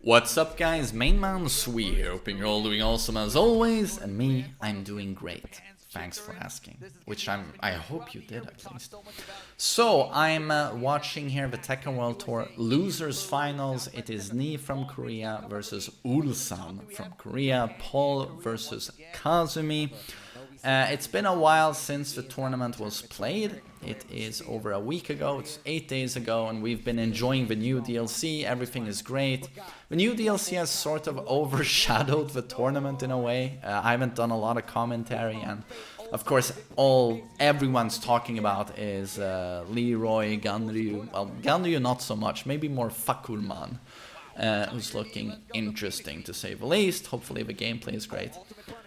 What's up guys, MainManSWE here, hoping you're all doing awesome as always, and me, I'm doing great. Thanks for asking, which I hope you did at least. So, I'm watching here the Tekken World Tour Losers Finals. It is Ni from Korea versus Ulsan from Korea, Paul versus Kazumi. It's been a while since the tournament was played. It is over a week ago, it's 8 days ago, and we've been enjoying the new DLC. Everything is great. The new DLC has sort of overshadowed the tournament in a way. I haven't done a lot of commentary, and of course everyone's talking about is Leroy, Ganryu. Well, Ganryu not so much, maybe more Fakurman, who's looking interesting to say the least. Hopefully the gameplay is great.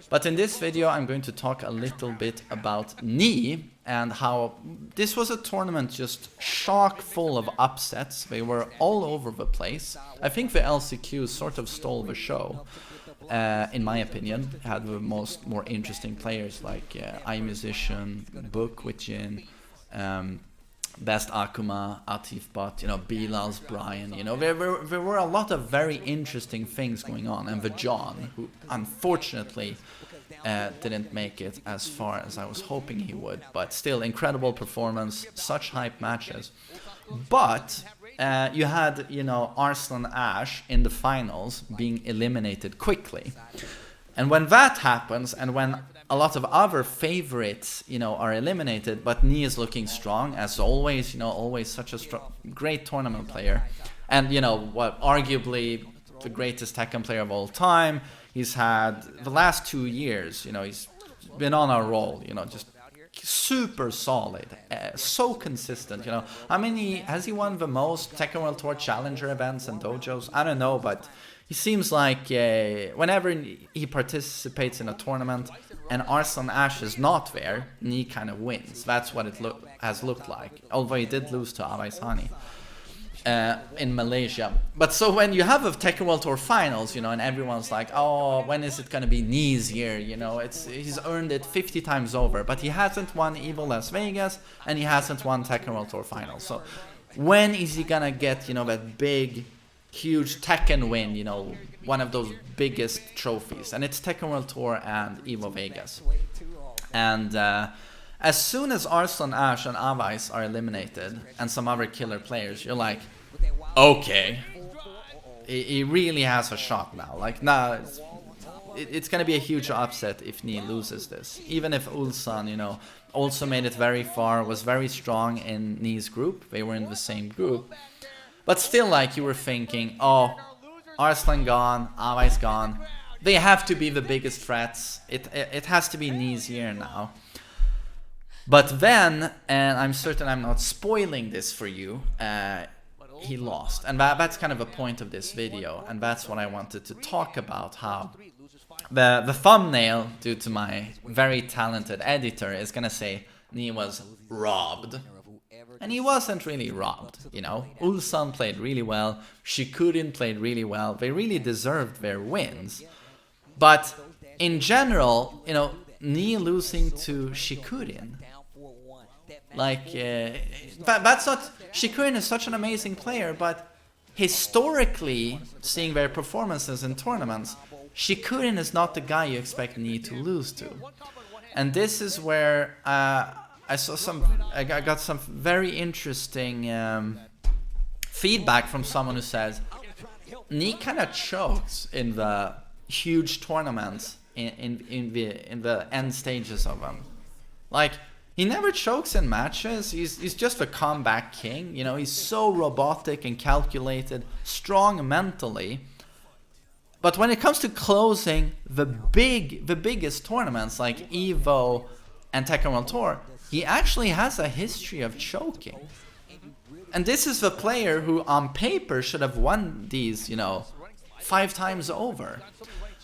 But in this video I'm going to talk a little bit about Ni and how this was a tournament just chock full of upsets. They were all over the place. I think the LCQ sort of stole the show, in my opinion. It had the more interesting players like iMusician, Book with Jin, Best Akuma, Atif Bot, Bilal's Brian, there were a lot of very interesting things going on, and the John, who unfortunately didn't make it as far as I was hoping he would, but still incredible performance, such hype matches. But you had, Arslan Ash in the finals being eliminated quickly. And when that happens, and when a lot of other favorites, are eliminated, but Ni is looking strong as always, always such a great tournament player. And, arguably the greatest Tekken player of all time. He's had the last 2 years, he's been on a roll, just super solid, so consistent, How many, has he won the most Tekken World Tour Challenger events and dojos? I don't know, but he seems like whenever he participates in a tournament and Arslan Ash is not there, Ni kind of wins. That's what it has looked like, although he did lose to Avaisani in Malaysia. But so when you have a Tekken World Tour Finals, and everyone's like, oh, when is it going to be Ni's year? He's earned it 50 times over, but he hasn't won EVO Las Vegas, and he hasn't won Tekken World Tour Finals. So when is he going to get, that big, huge Tekken win, one of those biggest trophies? And it's Tekken World Tour and EVO Vegas. And as soon as Arslan Ash and Avais are eliminated, and some other killer players, you're like, okay, he really has a shot now. Like, nah, it's going to be a huge upset if Ni loses this. Even if Ulsan, also made it very far, was very strong in Ni's group. They were in the same group. But still, like, you were thinking, oh, Arslan gone, Avais gone. They have to be the biggest threats. It has to be Ni's year now. But then, and I'm certain I'm not spoiling this for you, he lost. And that's kind of a point of this video. And that's what I wanted to talk about, how the thumbnail, due to my very talented editor, is going to say Ni was robbed. And he wasn't really robbed, Ulsan played really well, Shikurin played really well, they really deserved their wins. But in general, Ni losing to Shikurin, like, that's not, Shikurin is such an amazing player, but historically, seeing their performances in tournaments, Shikurin is not the guy you expect Ni to lose to. And this is where I got some very interesting feedback from someone who says Ni kind of chokes in the huge tournaments in the end stages of them. Like, he never chokes in matches. He's just a comeback king. He's so robotic and calculated, strong mentally. But when it comes to closing the biggest tournaments like EVO and Tekken World Tour, he actually has a history of choking. And this is the player who on paper should have won these, 5 times over.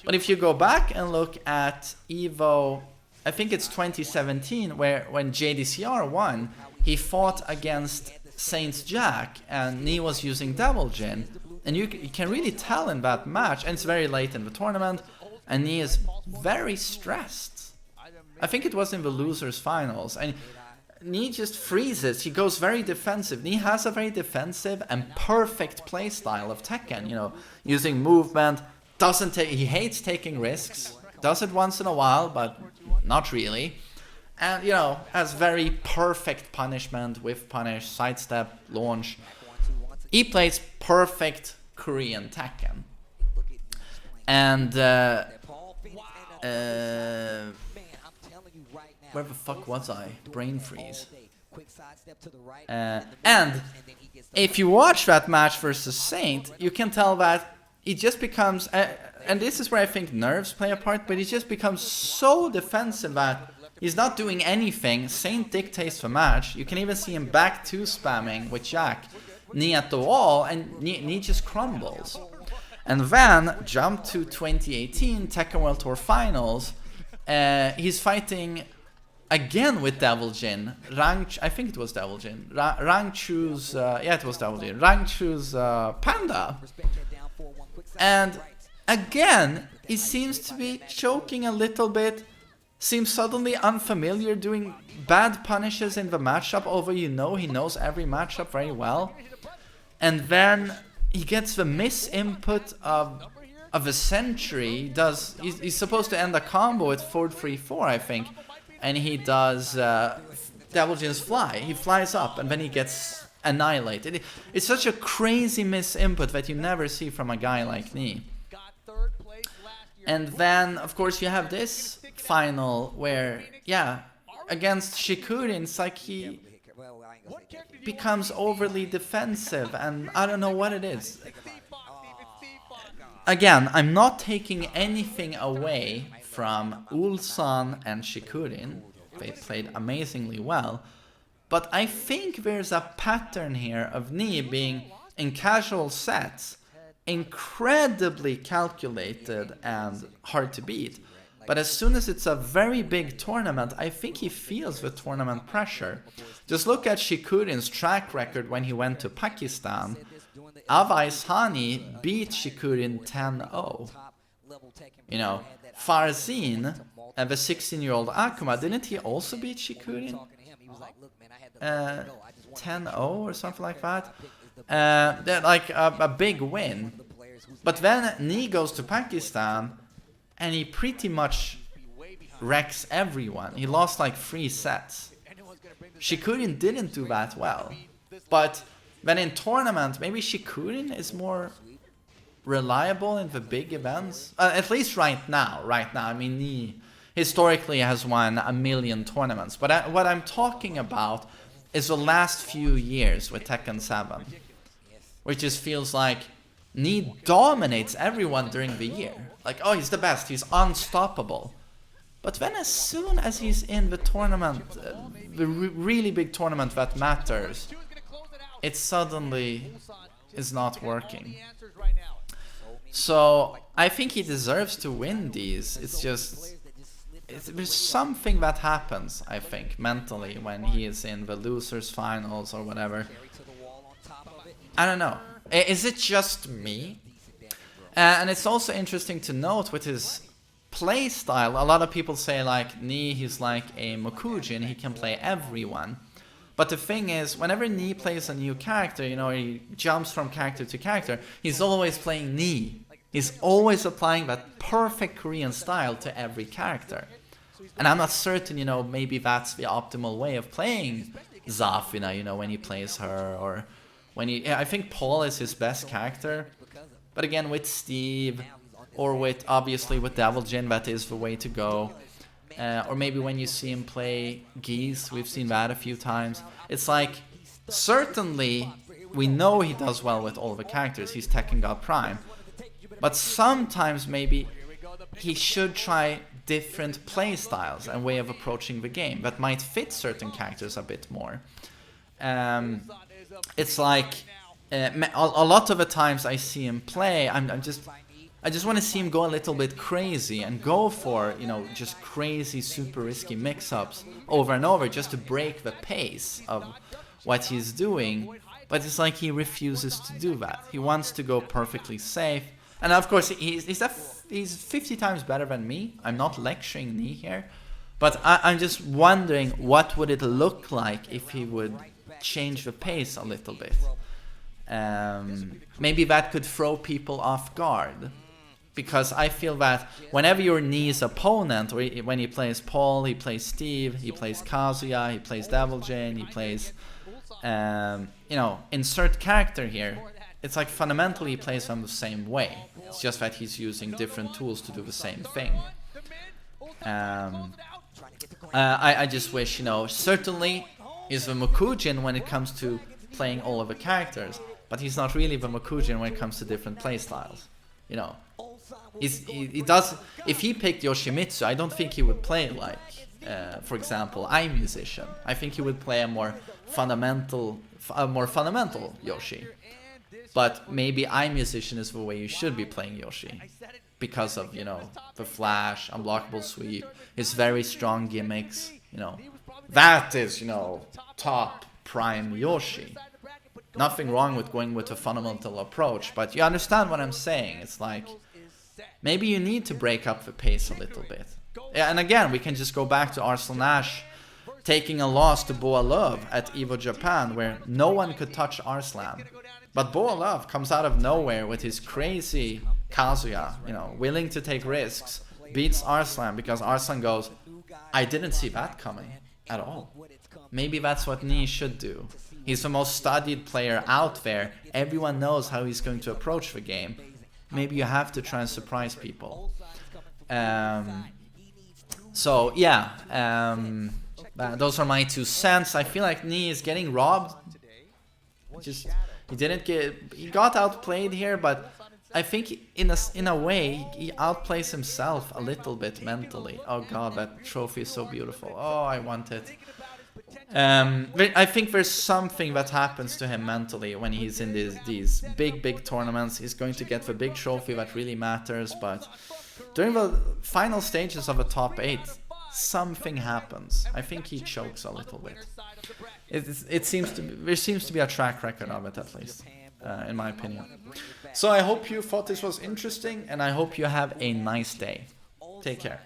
But if you go back and look at EVO, I think it's 2017, when JDCR won, he fought against Saints Jack and Ni was using Devil Jin. And you can really tell in that match, and it's very late in the tournament, and Ni is very stressed. I think it was in the losers finals, and Knee just freezes. He goes very defensive. Knee has a very defensive and perfect playstyle of Tekken. You know, using movement. Doesn't take. He hates taking risks. Does it once in a while, but not really. And you know, has very perfect punishment, whiff punish, sidestep, launch. He plays perfect Korean Tekken. And where the fuck was I? Brain freeze. And if you watch that match versus Saint, you can tell that he just becomes, and this is where I think nerves play a part, but he just becomes so defensive that he's not doing anything. Saint dictates the match. You can even see him back to spamming with Jack. Knee at the wall, and Knee just crumbles. And then, jump to 2018 Tekken World Tour Finals. He's fighting again with Devil Jin. I think it was Devil Jin. Rangchu's, yeah, it was Devil Jin. Rangchu's Panda. And again, he seems to be choking a little bit. Seems suddenly unfamiliar, doing bad punishes in the matchup, although you know he knows every matchup very well. And then he gets the misinput of a century. He's supposed to end a combo with 4-3-4, I think. And he does Devil Jin's fly. He flies up and then he gets annihilated. It's such a crazy misinput that you never see from a guy like Knee. And then, of course, you have this final where, yeah, against Shikurin, it's like he becomes overly defensive, and I don't know what it is. Again, I'm not taking anything away from Ulsan and Shikurin. They played amazingly well. But I think there's a pattern here of Knee being, in casual sets, incredibly calculated and hard to beat. But as soon as it's a very big tournament, I think he feels the tournament pressure. Just look at Shikurin's track record when he went to Pakistan. Avais Hani beat Shikurin 10-0. You know, Farzin, and the 16-year-old Akuma, didn't he also beat Shikurin? 10-0 or something like that. Like a big win. But then Knee goes to Pakistan and he pretty much wrecks everyone. He lost like 3 sets. Shikurin didn't do that well. But then in tournament, maybe Shikurin is more reliable in the big events. At least right now. I mean, Knee historically has won a million tournaments. But what I'm talking about is the last few years with Tekken 7. Which just feels like Knee dominates everyone during the year. Like, oh, he's the best, he's unstoppable. But then as soon as he's in the tournament, the really big tournament that matters, it suddenly is not working. So I think he deserves to win these. It's just, there's something that happens, I think, mentally when he is in the losers finals or whatever. I don't know. Is it just me? And it's also interesting to note with his play style, a lot of people say like Knee, he's like a Mokujin, he can play everyone. But the thing is, whenever Knee plays a new character, you know, he jumps from character to character, he's always playing Knee. He's always applying that perfect Korean style to every character. And I'm not certain, you know, maybe that's the optimal way of playing Zafina, you know, when he plays her, or when he, I think Paul is his best character. But again, with Steve, or with, obviously, with Devil Jin, that is the way to go. Or maybe when you see him play Geese, we've seen that a few times. It's like, certainly, we know he does well with all the characters. He's Tekken God Prime. But sometimes, maybe, he should try different play styles and way of approaching the game that might fit certain characters a bit more. It's like, a lot of the times I see him play, I just want to see him go a little bit crazy and go for, you know, just crazy, super risky mix-ups over and over just to break the pace of what he's doing. But it's like he refuses to do that. He wants to go perfectly safe. And of course, he's 50 times better than me. I'm not lecturing Knee here. But I'm just wondering what would it look like if he would change the pace a little bit. Maybe that could throw people off guard. Because I feel that whenever your Knee's opponent, or when he plays Paul, he plays Steve, he plays Kazuya, he plays Devil Jane, he plays, you know, insert character here, it's like fundamentally he plays them the same way. It's just that he's using different tools to do the same thing. I just wish, you know, certainly he's the Mokujin when it comes to playing all of the characters, but he's not really the Mokujin when it comes to different playstyles, you know. He does. If he picked Yoshimitsu, I don't think he would play like, for example, iMusician. I think he would play a more fundamental Yoshi. But maybe iMusician is the way you should be playing Yoshi, because of, you know, the flash, unblockable sweep, his very strong gimmicks. You know, that is, you know, top prime Yoshi. Nothing wrong with going with a fundamental approach, but you understand what I'm saying. It's like, maybe you need to break up the pace a little bit. And again, we can just go back to Arslan Ash taking a loss to Boa Love at EVO Japan, where no one could touch Arslan. But Boa Love comes out of nowhere with his crazy Kazuya, you know, willing to take risks, beats Arslan because Arslan goes, I didn't see that coming at all. Maybe that's what Knee should do. He's the most studied player out there. Everyone knows how he's going to approach the game. Maybe you have to try and surprise people. So yeah, those are my 2 cents. I feel like Knee is getting robbed. He got outplayed here, but I think in a way he outplays himself a little bit mentally. Oh god, that trophy is so beautiful. Oh, I want it. I think there's something that happens to him mentally when he's in these big tournaments. He's going to get the big trophy that really matters, but during the final stages of a top 8, something happens. I think he chokes a little bit. There seems to be a track record of it, at least, in my opinion. So I hope you thought this was interesting, and I hope you have a nice day. Take care.